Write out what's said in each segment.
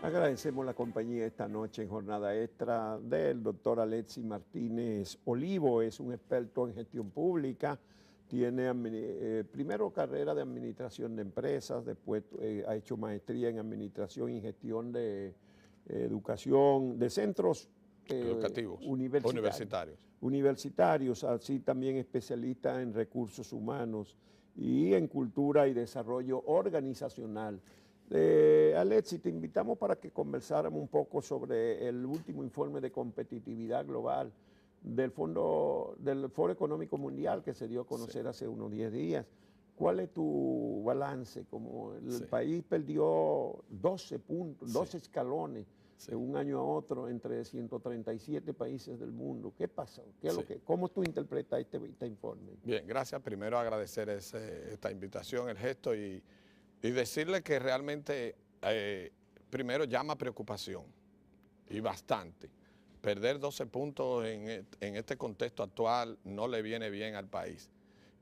Agradecemos la compañía esta noche en jornada extra del doctor Alexis Martínez Olivo. Es un experto en gestión pública, tiene primero carrera de administración de empresas, después ha hecho maestría en administración y gestión de educación de centros educativos, universitarios, así también especialista en recursos humanos y en cultura y desarrollo organizacional. Alexis, te invitamos para que conversáramos un poco sobre el último informe de competitividad global del Foro Económico Mundial que se dio a conocer hace unos 10 días. ¿Cuál es tu balance? Como el país perdió 12 puntos, 12 escalones de un año a otro entre 137 países del mundo. ¿Qué pasó? ¿Cómo tú interpretas este informe? Bien, gracias. Primero agradecer esta invitación, el gesto y decirle que realmente primero llama preocupación y bastante. Perder 12 puntos en este contexto actual no le viene bien al país.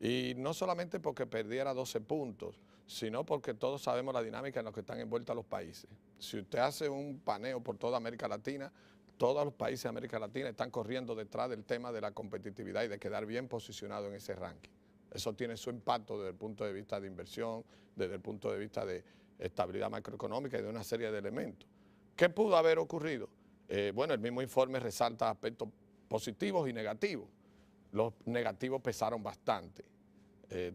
Y no solamente porque perdiera 12 puntos, sino porque todos sabemos la dinámica en la que están envueltos los países. Si usted hace un paneo por toda América Latina, todos los países de América Latina están corriendo detrás del tema de la competitividad y de quedar bien posicionado en ese ranking. Eso tiene su impacto desde el punto de vista de inversión, desde el punto de vista de estabilidad macroeconómica y de una serie de elementos. ¿Qué pudo haber ocurrido? Bueno, el mismo informe resalta aspectos positivos y negativos. Los negativos pesaron bastante.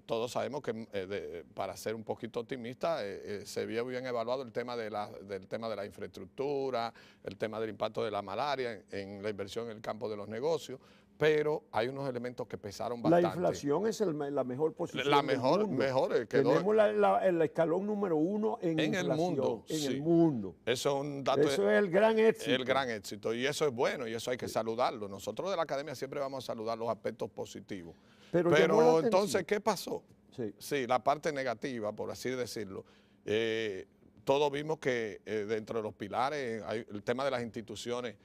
Todos sabemos que, para ser un poquito optimista, se vio bien evaluado el tema del tema de la infraestructura, el tema del impacto de la malaria en la inversión en el campo de los negocios, pero hay unos elementos que pesaron bastante. La inflación es la mejor posición del mundo. Tenemos el escalón número 1 en inflación. Mundo, en el mundo. Eso es un dato. Eso es el gran éxito. El gran éxito. Y eso es bueno y eso hay que saludarlo. Nosotros de la academia siempre vamos a saludar los aspectos positivos. Pero entonces, ¿qué pasó? Sí, la parte negativa, por así decirlo. Todos vimos que dentro de los pilares, el tema de las instituciones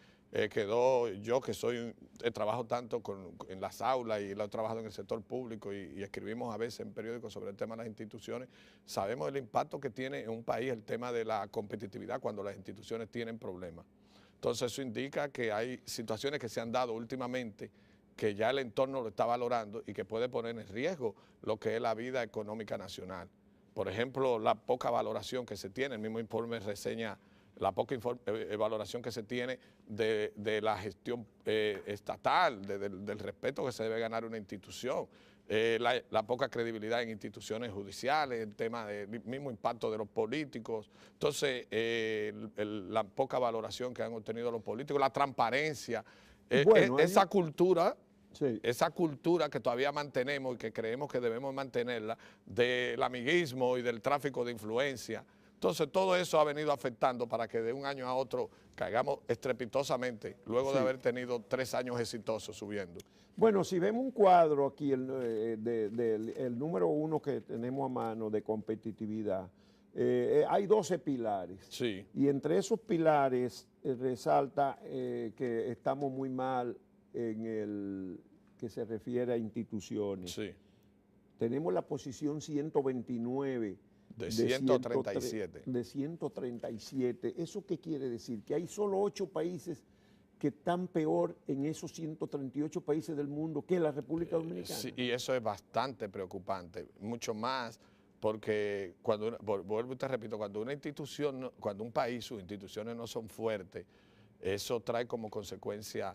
quedó. Yo que trabajo tanto en las aulas y lo he trabajado en el sector público y escribimos a veces en periódicos sobre el tema de las instituciones, sabemos el impacto que tiene en un país el tema de la competitividad cuando las instituciones tienen problemas. Entonces eso indica que hay situaciones que se han dado últimamente que ya el entorno lo está valorando y que puede poner en riesgo lo que es la vida económica nacional. Por ejemplo, la poca valoración que se tiene, el mismo informe reseña la poca valoración que se tiene de la gestión estatal, del respeto que se debe ganar una institución, la poca credibilidad en instituciones judiciales, el tema del mismo impacto de los políticos, entonces la poca valoración que han obtenido los políticos, la transparencia, esa cultura. Sí. Esa cultura que todavía mantenemos y que creemos que debemos mantenerla, del amiguismo y del tráfico de influencia. Entonces todo eso ha venido afectando para que de un año a otro caigamos estrepitosamente, luego de haber tenido 3 años exitosos subiendo. Bueno, si vemos un cuadro aquí, el número 1 que tenemos a mano de competitividad, hay 12 pilares. Sí. Y entre esos pilares resalta que estamos muy mal en el que se refiere a instituciones. Sí. Tenemos la posición 129. De 137. De 137. ¿Eso qué quiere decir? Que hay solo 8 países que están peor en esos 138 países del mundo que la República Dominicana. Sí, y eso es bastante preocupante, mucho más porque vuelvo y te repito, cuando una institución, cuando un país, sus instituciones no son fuertes, eso trae como consecuencia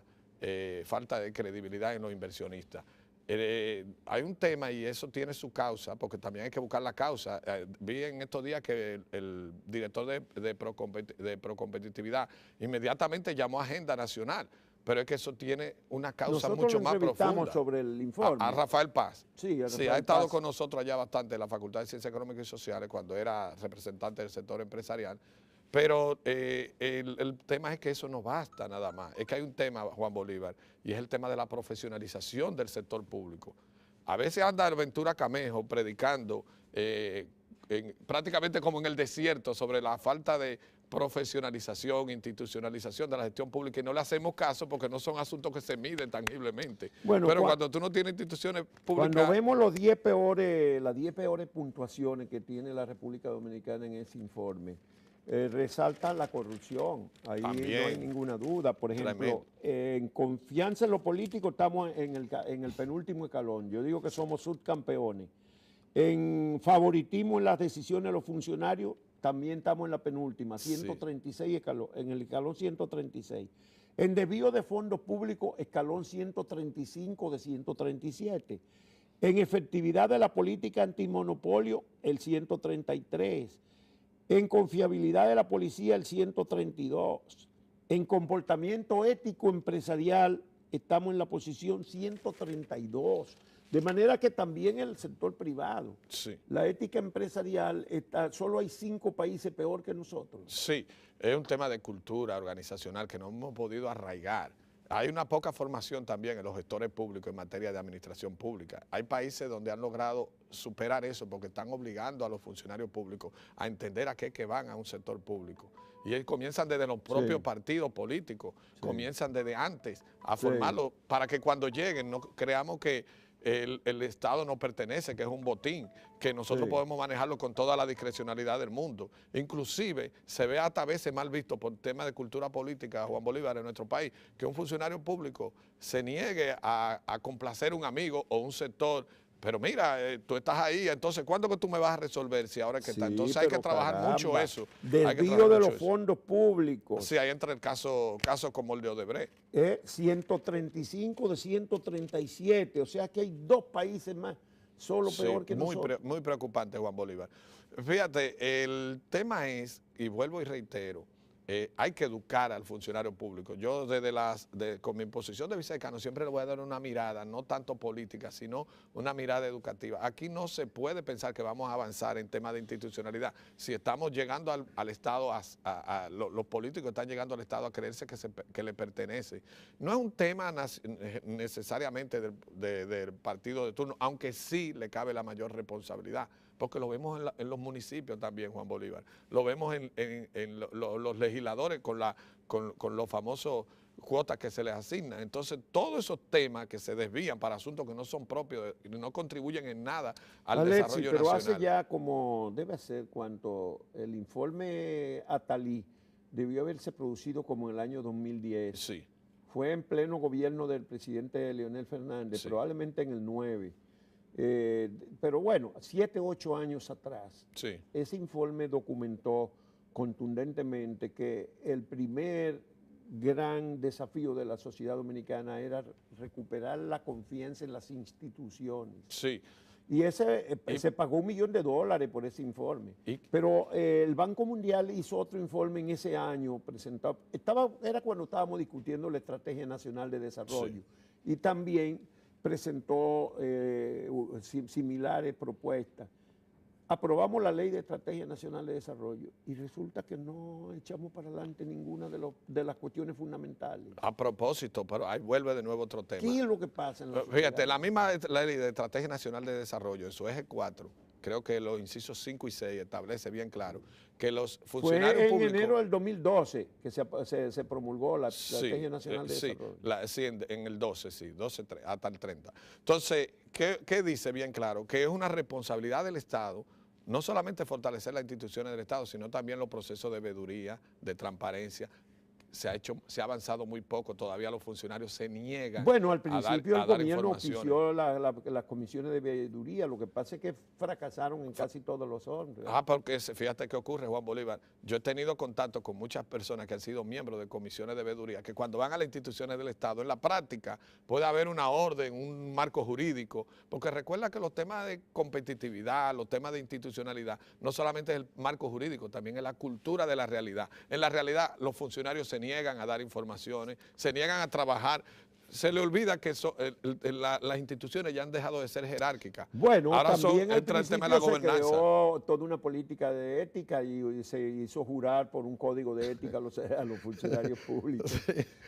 falta de credibilidad en los inversionistas. Hay un tema y eso tiene su causa, porque también hay que buscar la causa. Vi en estos días que el director de Procompetitividad inmediatamente llamó a Agenda Nacional, pero es que eso tiene una causa mucho más profunda. Sobre el informe. A Rafael Paz. Sí, ha estado con nosotros allá bastante en la Facultad de Ciencias Económicas y Sociales cuando era representante del sector empresarial. Pero el tema es que eso no basta nada más. Es que hay un tema, Juan Bolívar, y es el tema de la profesionalización del sector público. A veces anda Ventura Camejo predicando prácticamente como en el desierto sobre la falta de profesionalización, institucionalización de la gestión pública y no le hacemos caso porque no son asuntos que se miden tangiblemente. Bueno, pero cuando tú no tienes instituciones públicas... Cuando vemos las 10 peores puntuaciones que tiene la República Dominicana en ese informe, resalta la corrupción. Ahí También. no hay ninguna duda. Por ejemplo, en confianza en lo político estamos en el penúltimo escalón. Yo digo que somos subcampeones. En favoritismo en las decisiones de los funcionarios, también estamos en la penúltima, 136 escalón, en el escalón 136. En desvío de fondos públicos, escalón 135 de 137. En efectividad de la política antimonopolio, el 133. En confiabilidad de la policía, el 132. En comportamiento ético empresarial, estamos en la posición 132. De manera que también en el sector privado, la ética empresarial, solo hay 5 países peor que nosotros. Sí, es un tema de cultura organizacional que no hemos podido arraigar. Hay una poca formación también en los gestores públicos en materia de administración pública. Hay países donde han logrado superar eso porque están obligando a los funcionarios públicos a entender a qué es que van a un sector público. Y ellos comienzan desde los propios partidos políticos, comienzan desde antes a formarlo para que cuando lleguen no creamos que el Estado nos pertenece, que es un botín, que nosotros podemos manejarlo con toda la discrecionalidad del mundo. Inclusive se ve hasta a veces mal visto por temas de cultura política, Juan Bolívar, en nuestro país, que un funcionario público se niegue a complacer a un amigo o un sector. Pero mira, tú estás ahí, entonces, ¿cuándo que tú me vas a resolver si ahora que está? Entonces hay que trabajar mucho eso. Desvío de los fondos públicos. Sí, ahí entra el caso como el de Odebrecht. 135 de 137, o sea que hay 2 países más, solo peor que nosotros. Muy preocupante, Juan Bolívar. Fíjate, el tema es, y vuelvo y reitero, hay que educar al funcionario público. Yo con mi posición de vicedecano siempre le voy a dar una mirada, no tanto política, sino una mirada educativa. Aquí no se puede pensar que vamos a avanzar en temas de institucionalidad. Si estamos llegando al Estado, los políticos están llegando al Estado a creerse que le pertenece. No es un tema necesariamente del partido de turno, aunque sí le cabe la mayor responsabilidad, porque lo vemos en los municipios también, Juan Bolívar. Lo vemos en los legisladores con los famosos cuotas que se les asignan. Entonces, todos esos temas que se desvían para asuntos que no son propios y no contribuyen en nada al desarrollo pero nacional. Hace ya como, debe ser cuando el informe Atalí debió haberse producido como en el año 2010. Sí. Fue en pleno gobierno del presidente Leonel Fernández, probablemente en el 9. Pero bueno, 7, 8 años atrás, ese informe documentó contundentemente que el primer gran desafío de la sociedad dominicana era recuperar la confianza en las instituciones. Sí. Y se pagó $1 millón por ese informe. Pero el Banco Mundial hizo otro informe en ese año, presentado, era cuando estábamos discutiendo la Estrategia Nacional de Desarrollo. Y también presentó similares propuestas. Aprobamos la Ley de Estrategia Nacional de Desarrollo y resulta que no echamos para adelante ninguna de las cuestiones fundamentales. A propósito, pero ahí vuelve de nuevo otro tema. ¿Qué es lo que pasa en la sociedad? Fíjate, la misma Ley de Estrategia Nacional de Desarrollo, en su eje 4, creo que los incisos 5 y 6 establece bien claro que los funcionarios públicos... Fue en enero del 2012 que se promulgó la Estrategia Nacional de Desarrollo. Sí, en el 12, sí, 12 hasta el 30. Entonces, ¿qué dice bien claro? Que es una responsabilidad del Estado no solamente fortalecer las instituciones del Estado, sino también los procesos de veeduría, de transparencia. Se ha avanzado muy poco, todavía los funcionarios se niegan. Bueno, al principio el gobierno ofició las comisiones de veeduría, lo que pasa es que fracasaron en casi todos los órdenes. Porque fíjate qué ocurre, Juan Bolívar. Yo he tenido contacto con muchas personas que han sido miembros de comisiones de veeduría, que cuando van a las instituciones del Estado, en la práctica puede haber una orden, un marco jurídico, porque recuerda que los temas de competitividad, los temas de institucionalidad, no solamente es el marco jurídico, también es la cultura de la realidad. En la realidad, los funcionarios se niegan a dar informaciones, se niegan a trabajar. Se le olvida que las instituciones ya han dejado de ser jerárquicas. Bueno, ahora también entra el tema de la gobernanza. Se creó toda una política de ética y se hizo jurar por un código de ética a los funcionarios públicos.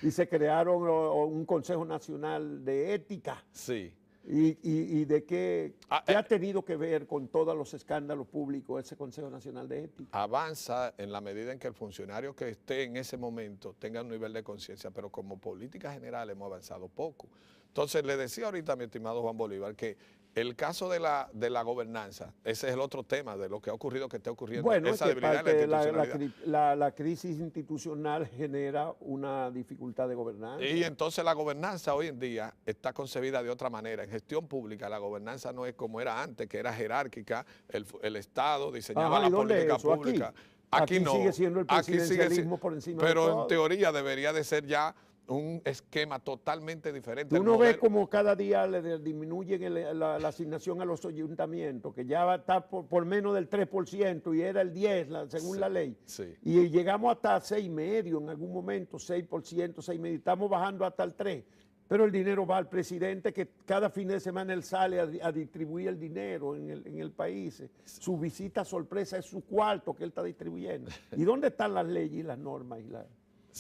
Y se crearon un Consejo Nacional de Ética. Sí. ¿Y de qué ha tenido que ver con todos los escándalos públicos ese Consejo Nacional de Ética? Avanza en la medida en que el funcionario que esté en ese momento tenga un nivel de conciencia, pero como política general hemos avanzado poco. Entonces, le decía ahorita a mi estimado Juan Bolívar que el caso de la gobernanza, ese es el otro tema de lo que ha ocurrido, que está ocurriendo. Bueno, esa es que debilidad en la institucionalidad. la crisis institucional genera una dificultad de gobernanza. Y entonces la gobernanza hoy en día está concebida de otra manera. En gestión pública la gobernanza no es como era antes, que era jerárquica, el Estado diseñaba la política pública. Aquí no. Sigue siendo el presidencialismo por encima de todo. Pero en teoría debería de ser ya un esquema totalmente diferente. Uno ve como cada día le disminuyen la asignación a los ayuntamientos, que ya va a estar por menos del 3% y era el 10% según la ley. Sí. Y llegamos hasta 6,5% en algún momento, 6%, 6,5%. Estamos bajando hasta el 3%. Pero el dinero va al presidente, que cada fin de semana él sale a distribuir el dinero en el país. Su visita sorpresa es su cuarto que él está distribuyendo. ¿Y dónde están las leyes y las normas y la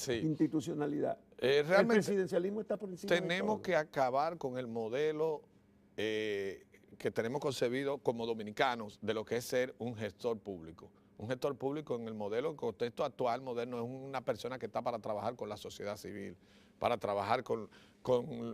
institucionalidad? Realmente el presidencialismo está por encima tenemos que acabar con el modelo que tenemos concebido como dominicanos de lo que es ser un gestor público. Un gestor público en el modelo, en contexto actual, moderno, es una persona que está para trabajar con la sociedad civil, para trabajar con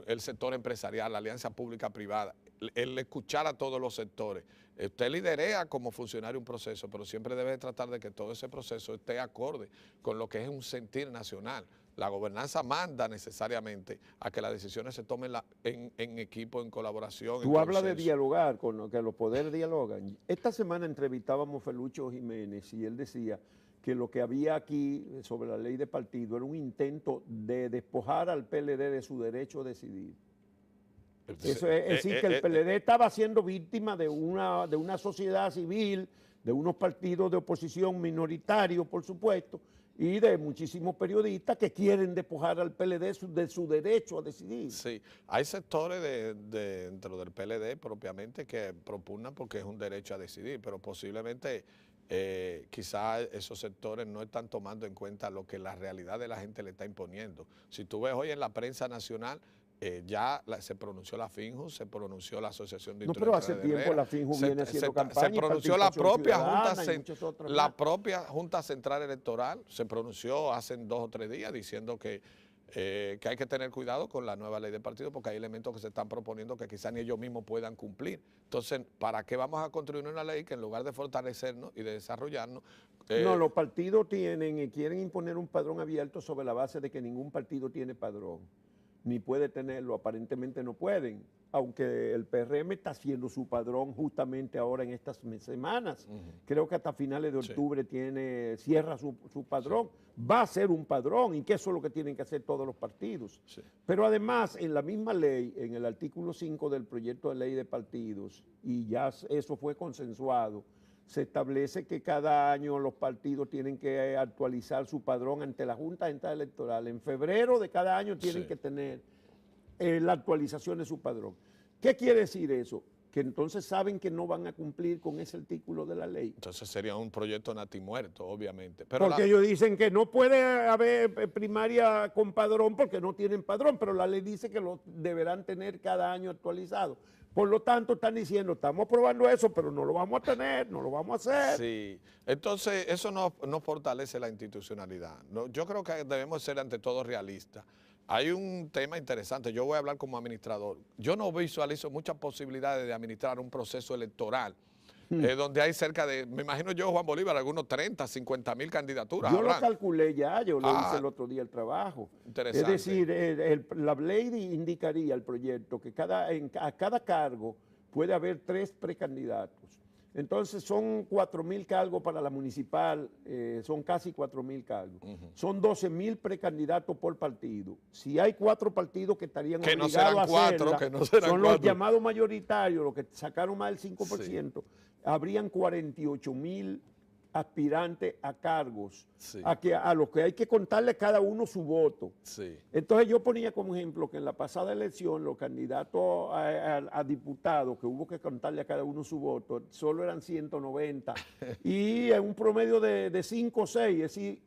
el sector empresarial, la alianza pública-privada, el escuchar a todos los sectores. Usted liderea como funcionario un proceso, pero siempre debe tratar de que todo ese proceso esté acorde con lo que es un sentir nacional. La gobernanza manda necesariamente a que las decisiones se tomen en equipo, en colaboración. Tú hablas de dialogar, que los poderes dialogan. Esta semana entrevistábamos a Felucho Jiménez y él decía que lo que había aquí sobre la ley de partido era un intento de despojar al PLD de su derecho a decidir. Eso es decir, que el PLD estaba siendo víctima de una sociedad civil, de unos partidos de oposición minoritarios, por supuesto, y de muchísimos periodistas que quieren despojar al PLD de su derecho a decidir. Sí, hay sectores dentro del PLD propiamente que propugnan porque es un derecho a decidir, pero posiblemente quizás esos sectores no están tomando en cuenta lo que la realidad de la gente le está imponiendo. Si tú ves hoy en la prensa nacional, ya se pronunció la FINJU, se pronunció la Asociación de Industriales. No, pero hace tiempo la FINJU viene haciendo campaña. Se pronunció la propia Junta Central Electoral, se pronunció hace 2 o 3 días diciendo que hay que tener cuidado con la nueva ley de partido porque hay elementos que se están proponiendo que quizás ni ellos mismos puedan cumplir. Entonces, ¿para qué vamos a construir una ley que en lugar de fortalecernos y de desarrollarnos? No, los partidos quieren imponer un padrón abierto sobre la base de que ningún partido tiene padrón, ni puede tenerlo, aparentemente no pueden, aunque el PRM está haciendo su padrón justamente ahora en estas semanas. Creo que hasta finales de octubre cierra su padrón. Va a ser un padrón y que eso es lo que tienen que hacer todos los partidos. Pero además, en la misma ley, en el artículo 5 del proyecto de ley de partidos, y ya eso fue consensuado, se establece que cada año los partidos tienen que actualizar su padrón ante la Junta Central Electoral. En febrero de cada año tienen que tener la actualización de su padrón. ¿Qué quiere decir eso? Que entonces saben que no van a cumplir con ese artículo de la ley. Entonces sería un proyecto natimuerto, obviamente. Porque ellos dicen que no puede haber primaria con padrón porque no tienen padrón, pero la ley dice que lo deberán tener cada año actualizado. Por lo tanto, están diciendo, estamos probando eso, pero no lo vamos a tener, no lo vamos a hacer. Sí, entonces eso no fortalece la institucionalidad. No, yo creo que debemos ser ante todo realistas. Hay un tema interesante, yo voy a hablar como administrador. Yo no visualizo muchas posibilidades de administrar un proceso electoral donde hay cerca de, me imagino yo, Juan Bolívar, algunos 30, 50 mil candidaturas. Yo lo calculé ya, yo lo hice el otro día el trabajo. Interesante. Es decir, la ley indicaría el proyecto que a cada cargo puede haber 3 precandidatos. Entonces son 4,000 cargos para la municipal, son casi 4,000 cargos. Son 12,000 precandidatos por partido. Si hay 4 partidos que estarían obligados a hacerla, son los llamados mayoritarios, los que sacaron más del 5%, habrían 48,000 aspirantes a cargos, a los que hay que contarle cada uno su voto. Entonces yo ponía como ejemplo que en la pasada elección los candidatos a diputados, que hubo que contarle a cada uno su voto, solo eran 190 y en un promedio de 5 o 6, es decir,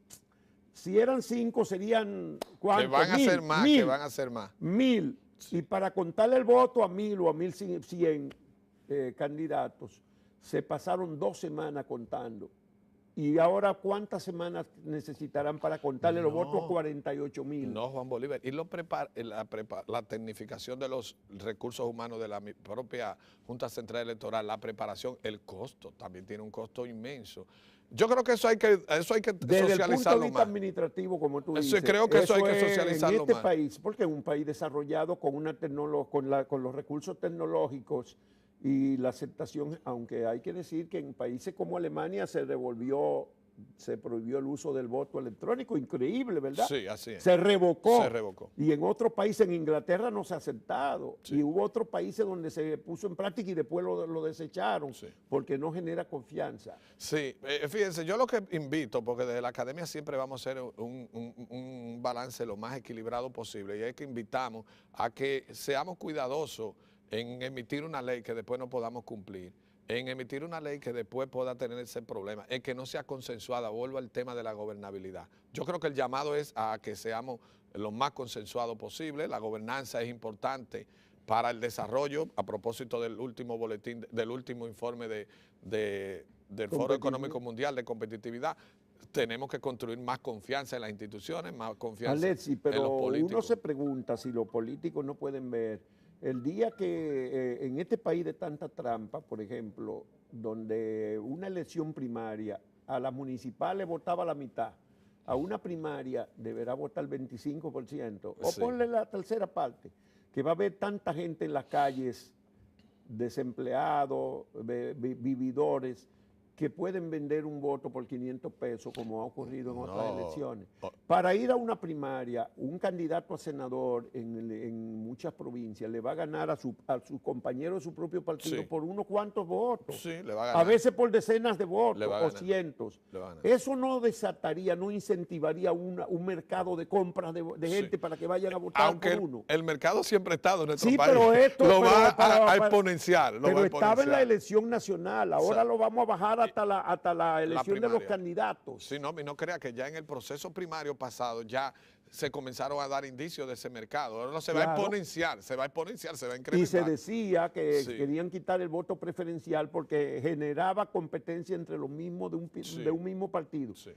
si eran 5 serían ¿cuántos? Que van a ser más, que van a ser más. 1,000. Y para contarle el voto a 1,000 o a 1,100 candidatos, se pasaron 2 semanas contando. ¿Y ahora cuántas semanas necesitarán para contarle los votos? 48.000. No, Juan Bolívar. Y la tecnificación de los recursos humanos de la propia Junta Central Electoral, la preparación, el costo, también tiene un costo inmenso. Yo creo que eso hay que socializarlo más. Desde el punto de vista administrativo, como tú dices. Creo que eso hay que socializarlo en este país, porque es un país desarrollado con los recursos tecnológicos y la aceptación, aunque hay que decir que en países como Alemania se prohibió el uso del voto electrónico, increíble, ¿verdad? Sí, así es. Se revocó. Se revocó. Y en otros países, en Inglaterra no se ha aceptado. Sí. Y hubo otros países donde se puso en práctica y después lo desecharon, sí, porque no genera confianza. Sí, fíjense, yo lo que invito, porque desde la academia siempre vamos a hacer un balance lo más equilibrado posible, y es que invitamos a que seamos cuidadosos en emitir una ley que después no podamos cumplir, en emitir una ley que después pueda tener ese problema, en que no sea consensuada. Vuelvo al tema de la gobernabilidad. Yo creo que el llamado es a que seamos lo más consensuados posible. La gobernanza es importante para el desarrollo, a propósito del último boletín, del último informe del Foro Económico Mundial de Competitividad. Tenemos que construir más confianza en las instituciones, más confianza en los políticos. Uno se pregunta si los políticos no pueden ver el día que en este país de tanta trampa, por ejemplo, donde una elección primaria a las municipales votaba la mitad, a una primaria deberá votar el 25%, o sí, ponle la tercera parte, que va a haber tanta gente en las calles, desempleados, vividores, que pueden vender un voto por 500 pesos, como ha ocurrido en otras elecciones. Para ir a una primaria, un candidato a senador en muchas provincias le va a ganar a sus compañeros de su propio partido, sí, por unos cuantos votos. Sí, le va a ganar. A veces por decenas de votos o cientos. Eso no desataría, no incentivaría un mercado de compras de gente, sí, para que vayan a votar por uno. El mercado siempre ha estado en nuestro sí, país. Pero esto lo va a exponenciar. Pero estaba en la elección nacional, ahora lo vamos a bajar hasta la elección de los candidatos. Sí, no crea que ya en el proceso primario pasado ya se comenzaron a dar indicios de ese mercado. Ahora se va a exponenciar, se va a incrementar. Y se decía que sí, querían quitar el voto preferencial porque generaba competencia entre los mismos de un mismo partido. Sí.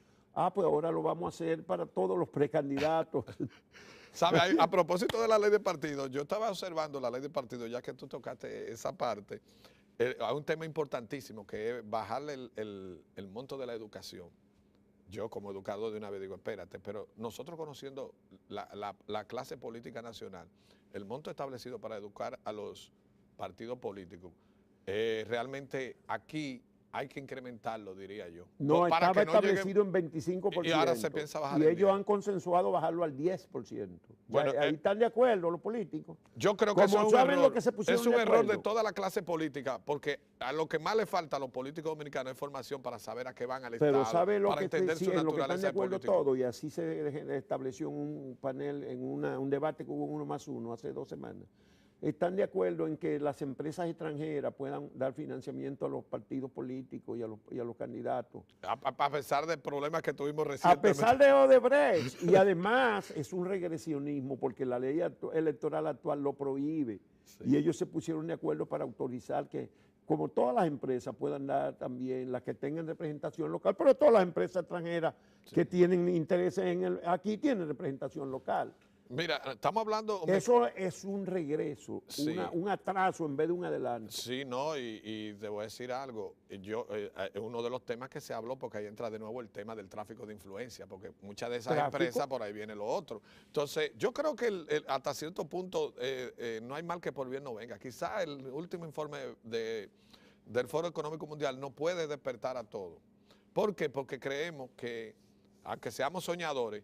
Pues ahora lo vamos a hacer para todos los precandidatos. ¿Sabe? A propósito de la ley de partidos, yo estaba observando la ley de partidos, ya que tú tocaste esa parte. Hay un tema importantísimo que es bajarle el monto de la educación. Yo como educador de una vez digo, espérate, pero nosotros conociendo la clase política nacional, el monto establecido para educar a los partidos políticos, realmente aquí hay que incrementarlo, diría yo. No, para estaba establecido en 25%. Y ahora se piensa bajar. Y ellos han consensuado bajarlo al 10%. Bueno, ahí están de acuerdo los políticos. Yo creo que eso es un error de toda la clase política, porque a lo que más le falta a los políticos dominicanos es formación para saber a qué van al Estado, pero sabe lo para entender su naturaleza lo que están de acuerdo todo, y así se estableció en un panel, en un debate que hubo en 1+1 hace 2 semanas. Están de acuerdo en que las empresas extranjeras puedan dar financiamiento a los partidos políticos y a los candidatos. A pesar del problema que tuvimos recientemente. A pesar de Odebrecht. Y además es un regresionismo porque la ley electoral actual lo prohíbe. Sí. Y ellos se pusieron de acuerdo para autorizar que, como todas las empresas, puedan dar también, las que tengan representación local, pero todas las empresas extranjeras, sí, que tienen intereses aquí tienen representación local. Mira, estamos hablando... Eso es un regreso, sí, un atraso en vez de un adelanto. Sí, no, y te voy a decir algo. Uno de los temas que se habló, porque ahí entra de nuevo el tema del tráfico de influencia, porque muchas de esas empresas, por ahí viene lo otro. Entonces, yo creo que hasta cierto punto no hay mal que por bien no venga. Quizá el último informe del Foro Económico Mundial no puede despertar a todos. ¿Por qué? Porque creemos que, aunque seamos soñadores,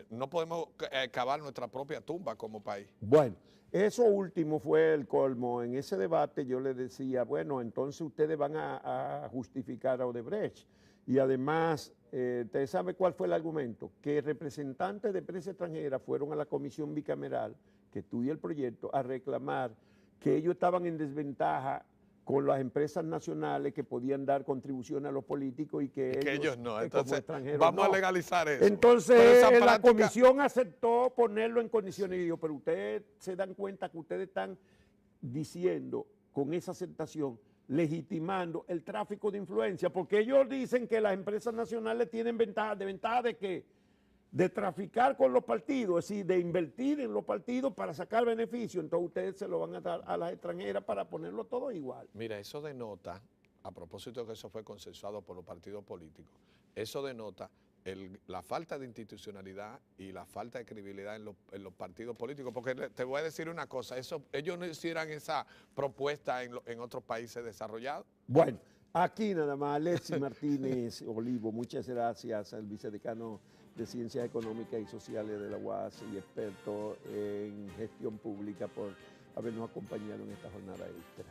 no podemos cavar nuestra propia tumba como país. Bueno, eso último fue el colmo. En ese debate yo le decía, bueno, entonces ustedes van a justificar a Odebrecht. Y además, ¿usted sabe cuál fue el argumento? Que representantes de empresas extranjeras fueron a la comisión bicameral que estudia el proyecto a reclamar que ellos estaban en desventaja con las empresas nacionales que podían dar contribuciones a los políticos y que ellos no. Entonces, vamos a legalizar eso. Entonces, la comisión aceptó ponerlo en condiciones y dijo, pero ustedes se dan cuenta que ustedes están diciendo con esa aceptación legitimando el tráfico de influencia, porque ellos dicen que las empresas nacionales tienen ventaja de que de traficar con los partidos, es decir, de invertir en los partidos para sacar beneficio, entonces ustedes se lo van a dar a las extranjeras para ponerlo todo igual. Mira, eso denota, a propósito de que eso fue consensuado por los partidos políticos, eso denota la falta de institucionalidad y la falta de credibilidad en los partidos políticos, porque te voy a decir una cosa, ellos no hicieran esa propuesta en otros países desarrollados. Bueno, aquí nada más, Alexis Martínez Olivo, muchas gracias al vicedecano de Ciencias Económicas y Sociales de la UAS y experto en gestión pública por habernos acompañado en esta jornada extra.